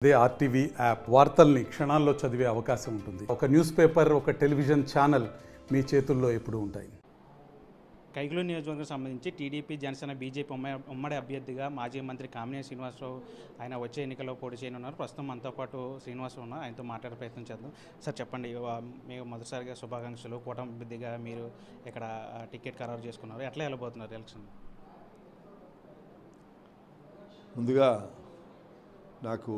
అదే RTV app వార్తల్ని క్షణాల్లో చదివే అవకాశం ఉంటుంది. ఒక న్యూస్ పేపర్, ఒక టెలివిజన్ ఛానల్ మీ చేతుల్లో ఎప్పుడూ ఉంటాయి. కైకలూరు నియోజకవర్గం సంబంధించి టీడీపీ, జనసేన, బీజేపీ ఉమ్మడి అభ్యర్థిగా మాజీ మంత్రి కామినేని శ్రీనివాసరావు ఆయన వచ్చే ఎన్నికల్లో పోటీ చేయనున్నారు. ప్రస్తుతం మనతో పాటు శ్రీనివాసరావు ఉన్నారు. ఆయనతో మాట్లాడే ప్రయత్నం చేద్దాం. సార్ చెప్పండి, మీకు మొదటిసారిగా శుభాకాంక్షలు. కూటమి అభ్యర్థిగా మీరు ఇక్కడ టికెట్ ఖరారు చేసుకున్నారు. ఎట్లా వెళ్ళబోతున్నారు ఎలక్షన్? ముందుగా నాకు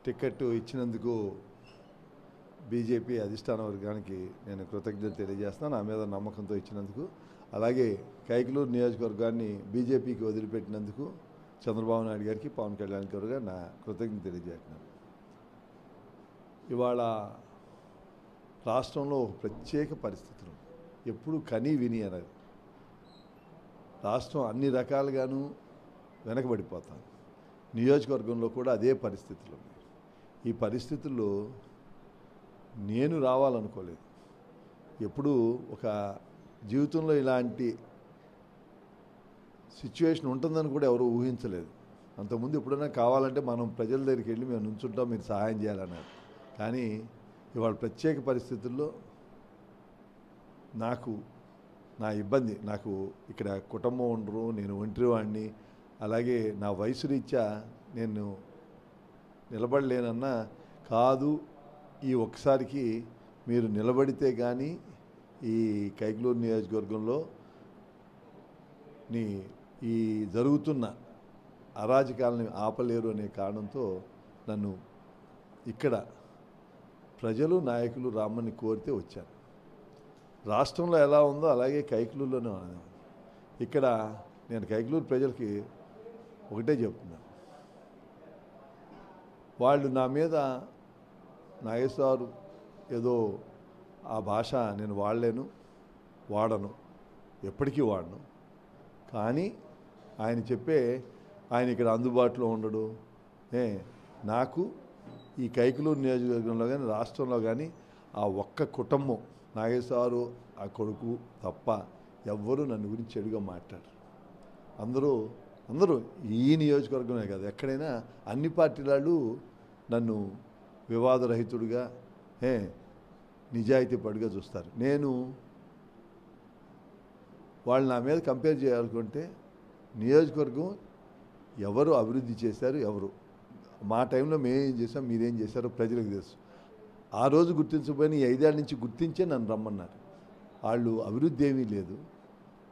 టికెట్ ఇచ్చినందుకు బీజేపీ అధిష్టాన వర్గానికి నేను కృతజ్ఞత తెలియజేస్తున్నాను. నా మీద నమ్మకంతో ఇచ్చినందుకు. అలాగే కైకలూరు నియోజకవర్గాన్ని బీజేపీకి వదిలిపెట్టినందుకు చంద్రబాబు నాయుడు గారికి, పవన్ కళ్యాణ్ గారికి నా కృతజ్ఞత తెలియజేస్తున్నాను. ఇవాళ రాష్ట్రంలో ఒక ప్రత్యేక పరిస్థితులు ఎప్పుడు కని విని అనేది రాష్ట్రం అన్ని రకాలుగాను వెనకబడిపోతాం. నియోజకవర్గంలో కూడా అదే పరిస్థితులు ఉన్నాయి. ఈ పరిస్థితుల్లో నేను రావాలనుకోలేదు. ఎప్పుడు ఒక జీవితంలో ఇలాంటి సిచ్యువేషన్ ఉంటుందని కూడా ఎవరు ఊహించలేదు. అంతకుముందు ఎప్పుడైనా కావాలంటే మనం ప్రజల దగ్గరికి వెళ్ళి మేము నుంచుంటాం, మీరు సహాయం చేయాలన్నారు. కానీ ఇవాళ ప్రత్యేక పరిస్థితుల్లో నా ఇబ్బంది, నాకు ఇక్కడ కుటుంబం ఉండరు, నేను ఒంటరి వాడిని, అలాగే నా వయసు రీత్యా నేను నిలబడలేనన్నా కాదు, ఈ ఒక్కసారికి మీరు నిలబడితే కానీ ఈ కైకలూరు నియోజకవర్గంలో ఈ జరుగుతున్న అరాజకాలని ఆపలేరు అనే కారణంతో నన్ను ఇక్కడ ప్రజలు, నాయకులు రామ్మని కోరితే వచ్చాను. రాష్ట్రంలో ఎలా ఉందో అలాగే కైకలూరులోనే ఉన్నాను. ఇక్కడ నేను కైకలూరు ప్రజలకి ఒకటే చెప్తున్నాను, వాళ్ళు నా మీద నాగేశ్వరరావు ఏదో ఆ భాష నేను వాడను, ఎప్పటికీ వాడను. కానీ ఆయన ఇక్కడ అందుబాటులో ఉండడు. నాకు ఈ కైకలూరు నియోజకవర్గంలో కానీ రాష్ట్రంలో కానీ ఆ ఒక్క కుటుంబం, నాగేశ్వరరావు ఆ కొడుకు తప్ప ఎవ్వరూ నన్ను గురించి చెడుగా మాట్లాడరు. అందరూ ఈ నియోజకవర్గమే కాదు, ఎక్కడైనా అన్ని పార్టీల వాళ్ళు నన్ను వివాదరహితుడిగా, నిజాయితీ పడిగా చూస్తారు. వాళ్ళు నా మీద కంపేర్ చేయాలనుకుంటే నియోజకవర్గం ఎవరు అభివృద్ధి చేశారు, ఎవరు మా టైంలో మేమేం చేసాం, మీరేం చేశారో ప్రజలకు తెలుసు. ఆ రోజు గుర్తించకపోయినా ఈ 5 ఏళ్ళ నుంచి గుర్తించే నన్ను రమ్మన్నారు. వాళ్ళు అభివృద్ధి ఏమీ లేదు.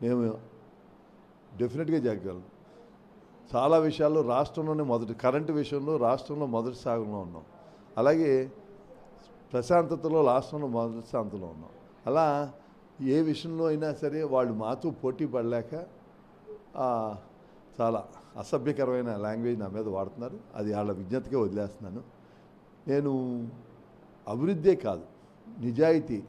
మేము డెఫినెట్గా జరగగలం. చాలా విషయాల్లో రాష్ట్రంలోనే కరెంటు విషయంలో రాష్ట్రంలో మొదటి స్థానంలో ఉన్నాం. అలాగే ప్రశాంతతలో రాష్ట్రంలో మొదటి స్థానంలో ఉన్నాం. అలా ఏ విషయంలో అయినా సరే వాళ్ళు మాతో పోటీ పడలేక చాలా అసభ్యకరమైన లాంగ్వేజ్ నా మీద వాడుతున్నారు. అది వాళ్ళ విజ్ఞతకే వదిలేస్తున్నాను. నేను అభివృద్ధే కాదు, నిజాయితీ.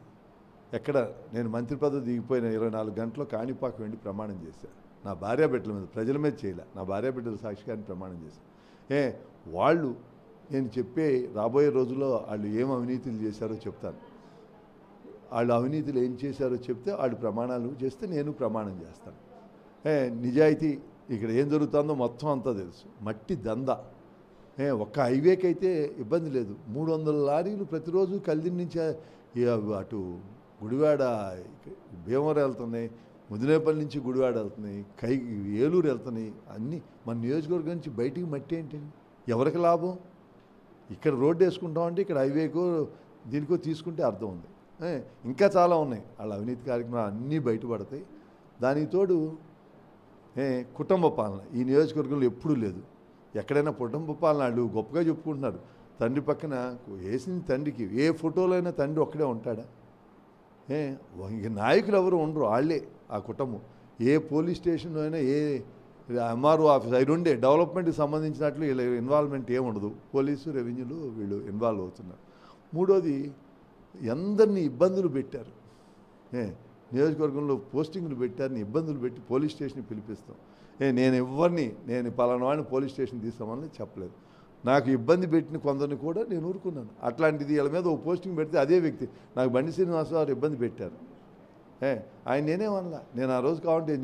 నేను మంత్రి పదవి దిగిపోయిన 24 గంటల్లో కాణిపాకు వెళ్ళి ప్రమాణం చేశాను. నా భార్యాబిడ్డల మీద, ప్రజల మీద చేయలే, నా భార్యాబిడ్డల సాక్షిగాన్ని ప్రమాణం చేశాను. వాళ్ళు నేను చెప్పే రాబోయే రోజుల్లో వాళ్ళు ఏం అవినీతులు చేశారో చెప్తాను. వాళ్ళు అవినీతులు ఏం చేశారో చెప్తే వాళ్ళు ప్రమాణాలు చేస్తే నేను ప్రమాణం చేస్తాను. నిజాయితీ ఇక్కడ ఏం జరుగుతుందో మొత్తం అంతా తెలుసు. మట్టి దందా. ఒక్క హైవేకి అయితే ఇబ్బంది లేదు. 300 లారీలు ప్రతిరోజు కల్దిని నుంచి అటు గుడివాడ, భీమవరం వెళ్తున్నాయి, ముదినేపల్లి నుంచి గుడివాడ వెళ్తున్నాయి, ఏలూరు వెళ్తున్నాయి. అన్నీ మన నియోజకవర్గం నుంచి బయటికి మట్టి ఏంటండి? ఎవరికి లాభం? ఇక్కడ రోడ్డు వేసుకుంటామంటే ఇక్కడ హైవేకో దీనికో తీసుకుంటే అర్థం ఉంది. ఇంకా చాలా ఉన్నాయి. వాళ్ళ అవినీతి కార్యక్రమాలు అన్నీ బయటపడతాయి. దానికి తోడు కుటుంబ పాలన ఈ నియోజకవర్గంలో ఎప్పుడూ లేదు. ఎక్కడైనా కుటుంబ పాలన వాళ్ళు గొప్పగా చెప్పుకుంటున్నారు. తండ్రి పక్కన వేసిన తండ్రికి ఏ ఫోటోలో అయినా తండ్రి ఒక్కడే ఉంటాడా? ఇంక నాయకులు ఎవరు ఉండరు, వాళ్ళే ఆ కుటుంబం. ఏ పోలీస్ స్టేషన్లో అయినా, ఏ ఎంఆర్ఓ ఆఫీస్ అవి ఉండే డెవలప్మెంట్కి సంబంధించినట్లు వీళ్ళ ఇన్వాల్వ్మెంట్ ఏముండదు. పోలీసు, రెవెన్యూలు వీళ్ళు ఇన్వాల్వ్ అవుతున్నారు. మూడోది, ఎందరినీ ఇబ్బందులు పెట్టారు. నియోజకవర్గంలో పోస్టింగ్లు పెట్టారని ఇబ్బందులు పెట్టి పోలీస్ స్టేషన్కి పిలిపిస్తాం. నేను పలానా వాడిని పోలీస్ స్టేషన్ తీస్తామని చెప్పలేదు. నాకు ఇబ్బంది పెట్టిన కొందరిని కూడా నేను ఊరుకున్నాను. అట్లాంటిది వీళ్ళ మీద ఓ పోస్టింగ్ పెడితే అదే వ్యక్తి నాకు బండి శ్రీనివాసరావు ఇబ్బంది పెట్టారు. ఆయన నేనేమనలా, నేను ఆ రోజు కావాలంటే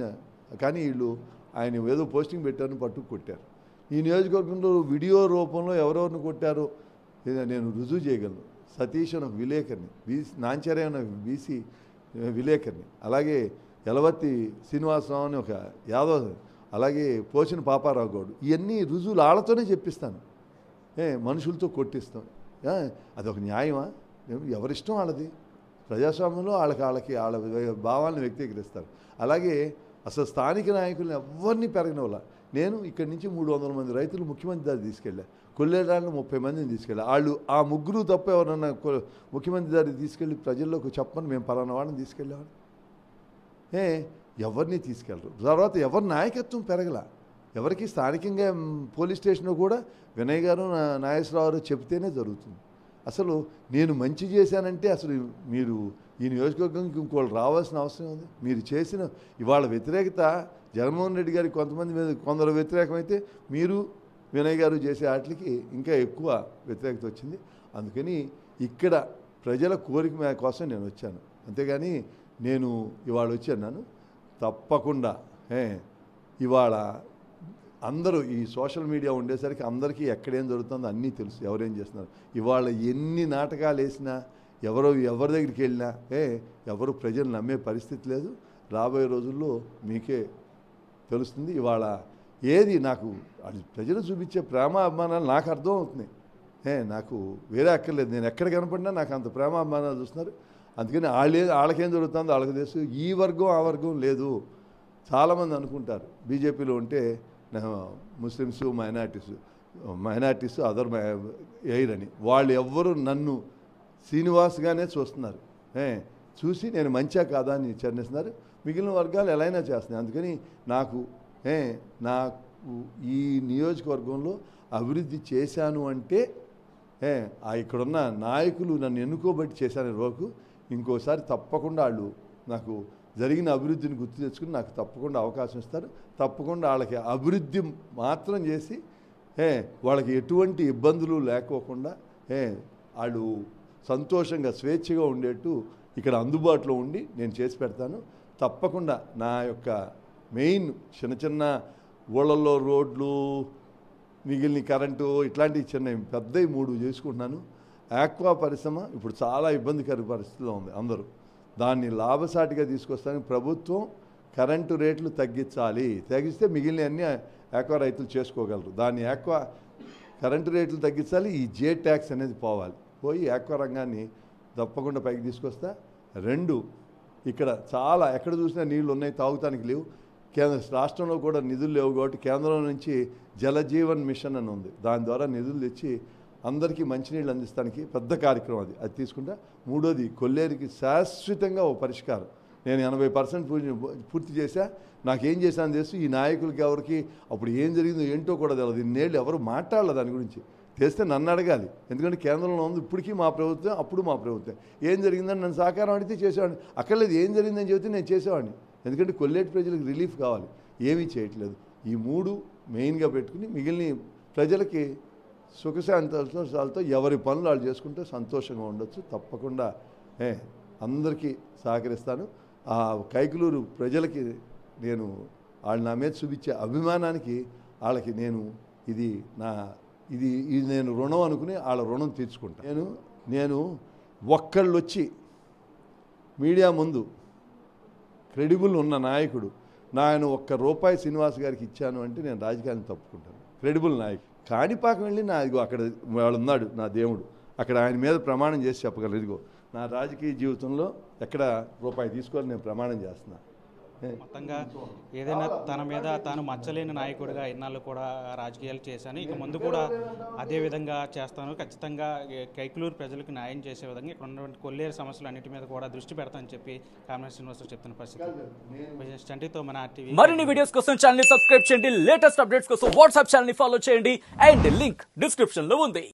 కానీ వీళ్ళు ఆయన ఏదో పోస్టింగ్ పెట్టారని పట్టుకు కొట్టారు. ఈ నియోజకవర్గంలో వీడియో రూపంలో ఎవరెవరిని కొట్టారో నేను రుజువు చేయగలను. సతీష్ అని ఒక విలేకరిని, నాంచార్య అని ఒక బీసీ విలేకరిని, అలాగే యలవర్తి శ్రీనివాసరావు అని ఒక యాదవ్, అలాగే పోచిన పాపారావు గౌడ్, ఇవన్నీ రుజువులు వాళ్ళతోనే చెప్పిస్తాను. మనుషులతో కొట్టిస్తాం. అదొక న్యాయమా? ఎవరిష్టం వాళ్ళది. ప్రజాస్వామ్యంలో వాళ్ళకి వాళ్ళ భావాలను వ్యక్తీకరిస్తారు. అలాగే అసలు స్థానిక నాయకులను ఎవరిని పెరగనవల్ల నేను ఇక్కడి నుంచి 300 మంది రైతులు ముఖ్యమంత్రి దారి తీసుకెళ్ళా. కొల్లేరాలను 30 మందిని తీసుకెళ్ళా. వాళ్ళు ఆ ముగ్గురు తప్ప ఎవరన్నా ముఖ్యమంత్రి దారి తీసుకెళ్ళి ప్రజల్లోకి చెప్పని మేము పలానా వాళ్ళని తీసుకెళ్ళేవాడు. ఎవరిని తీసుకెళ్ళరు. తర్వాత ఎవరి నాయకత్వం పెరగల. ఎవరికి స్థానికంగా పోలీస్ స్టేషన్లో కూడా వినయ్ గారు నాగేశ్వరరావు చెప్తేనే జరుగుతుంది. అసలు నేను మంచి చేశానంటే అసలు మీరు ఈ నియోజకవర్గంకి ఇంకోళ్ళు రావాల్సిన అవసరం ఉంది. మీరు చేసిన ఇవాళ వ్యతిరేకత జగన్మోహన్ రెడ్డి గారికి కొంతమంది మీద కొందరు వ్యతిరేకమైతే మీరు వినయ్ గారు చేసే వాటికి ఇంకా ఎక్కువ వ్యతిరేకత వచ్చింది. అందుకని ఇక్కడ ప్రజల కోరిక కోసం నేను వచ్చాను. అంతేగాని నేను ఇవాళ వచ్చాను. తప్పకుండా ఇవాళ అందరూ ఈ సోషల్ మీడియా ఉండేసరికి అందరికీ ఎక్కడేం జరుగుతుందో అన్నీ తెలుసు, ఎవరేం చేస్తున్నారు. ఇవాళ ఎన్ని నాటకాలు వేసినా ఎవరి దగ్గరికి వెళ్ళినా ఎవరు ప్రజలు నమ్మే పరిస్థితి లేదు. రాబోయే రోజుల్లో మీకే తెలుస్తుంది. ఇవాళ ఏది నాకు అది ప్రజలు చూపించే ప్రేమ అభిమానాలు నాకు అర్థం అవుతున్నాయి. నాకు వేరే అక్కర్లేదు. నేను ఎక్కడ కనపడినా నాకు అంత ప్రేమ అభిమానాలు చూస్తున్నారు. అందుకని వాళ్ళకేం జరుగుతుందో వాళ్ళకి తెలుసు. ఈ వర్గం ఆ వర్గం లేదు. చాలామంది అనుకుంటారు బీజేపీలో ఉంటే ముస్లిమ్స్ మైనార్టీస్ అదర్ ఎయిర్ అని. వాళ్ళు ఎవ్వరూ నన్ను శ్రీనివాస్గానే చూస్తున్నారు. చూసి నేను మంచిగా కాదా అని చర్ణిస్తున్నారు. మిగిలిన వర్గాలు ఎలా అయినా చేస్తున్నాయి. అందుకని నాకు ఈ నియోజకవర్గంలో అభివృద్ధి చేశాను అంటే ఇక్కడున్న నాయకులు నన్ను ఎన్నుకోబట్టి చేశాను రోజు. ఇంకోసారి తప్పకుండా వాళ్ళు నాకు జరిగిన అభివృద్ధిని గుర్తు తెచ్చుకుని నాకు తప్పకుండా అవకాశం ఇస్తారు. తప్పకుండా వాళ్ళకి అభివృద్ధి మాత్రం చేసి వాళ్ళకి ఎటువంటి ఇబ్బందులు లేకోకుండా వాళ్ళు సంతోషంగా స్వేచ్ఛగా ఉండేట్టు ఇక్కడ అందుబాటులో ఉండి నేను చేసి పెడతాను. తప్పకుండా నా యొక్క మెయిన్ చిన్న ఊళ్ళల్లో రోడ్లు, మిగిలిన కరెంటు, ఇట్లాంటి పెద్దవి 3 చేసుకుంటున్నాను. ఆక్వా పరిశ్రమ ఇప్పుడు చాలా ఇబ్బందికర పరిస్థితిలో ఉంది. అందరూ దాన్ని లాభసాటిగా తీసుకొస్తానికి ప్రభుత్వం కరెంటు రేట్లు తగ్గిస్తే మిగిలిన అన్ని ఆక్వా రైతులు చేసుకోగలరు. దాన్ని కరెంటు రేట్లు తగ్గించాలి. ఈ జే ట్యాక్స్ అనేది పోయి ఆక్వా రంగాన్ని తప్పకుండా పైకి తీసుకొస్తా. 2 ఇక్కడ చాలా ఎక్కడ చూసినా నీళ్లు ఉన్నాయి, తాగుతానికి లేవు. రాష్ట్రంలో కూడా నిధులు లేవు కాబట్టి కేంద్రం నుంచి జలజీవన్ మిషన్ అని ఉంది. దాని ద్వారా నిధులు తెచ్చి అందరికీ మంచినీళ్ళు అందిస్తానికి పెద్ద కార్యక్రమం అది తీసుకుంటా. 3వది కొల్లేరుకి శాశ్వతంగా ఓ పరిష్కారం. నేను 80% పూర్తి చేశా. నాకేం చేశాను తెలుసు. ఈ నాయకులకి ఎవరికి అప్పుడు ఏం జరిగిందో ఏంటో కూడా తెలియదు. ఇన్నేళ్ళు ఎవరు మాట్లాడలేదు దాని గురించి. తెస్తే నన్ను అడగాలి. ఎందుకంటే కేంద్రంలో ఉంది ఇప్పటికీ మా ప్రభుత్వం, అప్పుడు మా ప్రభుత్వం. ఏం జరిగిందని నన్ను సహకారం అడిగితే చేసేవాడిని. అక్కర్లేదు ఏం జరిగిందని చెబితే నేను చేసేవాడిని. ఎందుకంటే కొల్లేటి ప్రజలకు రిలీఫ్ కావాలి. ఏమీ చేయట్లేదు. ఈ 3 మెయిన్గా పెట్టుకుని మిగిలిన ప్రజలకి సుఖశాంతాలతో ఎవరి పనులు వాళ్ళు చేసుకుంటే సంతోషంగా ఉండొచ్చు. తప్పకుండా అందరికీ సహకరిస్తాను. ఆ కైకలూరు ప్రజలకి నేను వాళ్ళు నా మీద చూపించే అభిమానానికి వాళ్ళకి ఇది నేను రుణం అనుకుని వాళ్ళ రుణం తీర్చుకుంటాను. నేను ఒక్కళ్ళు వచ్చి మీడియా ముందు క్రెడిబుల్ ఉన్న నాయకుడు నేను ₹1 శ్రీనివాస్ గారికి ఇచ్చాను అంటే నేను రాజకీయాన్ని తప్పుకుంటాను. క్రెడిబుల్ నాయకుడు కాణిపాకం వెళ్ళి అక్కడ వాడు ఉన్నాడు నా దేవుడు. అక్కడ ఆయన మీద ప్రమాణం చేసి చెప్పగలరు. ఇదిగో నా రాజకీయ జీవితంలో ఎక్కడ రూపాయి తీసుకోవాలని నేను ప్రమాణం చేస్తున్నా. మొత్తంగా ఏదైనా తన మీద తాను మచ్చలేని నాయకుడిగా ఇన్నాళ్ళు కూడా రాజకీయాలు చేశాను, ఇక ముందు కూడా అదే విధంగా చేస్తాను, ఖచ్చితంగా కైకలూరు ప్రజలకు న్యాయం చేసే విధంగా ఇక్కడ ఉన్నటువంటి కొల్లేరు సమస్యలు అన్నిటి మీద కూడా దృష్టి పెడతానని చెప్పి కామరాజ్ శ్రీనివాసరావు చెప్తున్న పరిస్థితి. చంటితో మన RTV మరిన్ని వీడియోస్ కోసం ఛానల్ ని సబ్స్క్రైబ్ చేయండి. లేటెస్ట్ అప్డేట్స్ కోసం వాట్సాప్ ఛానల్ ని ఫాలో చేయండి. అండ్ లింక్ డిస్క్రిప్షన్ లో ఉంది.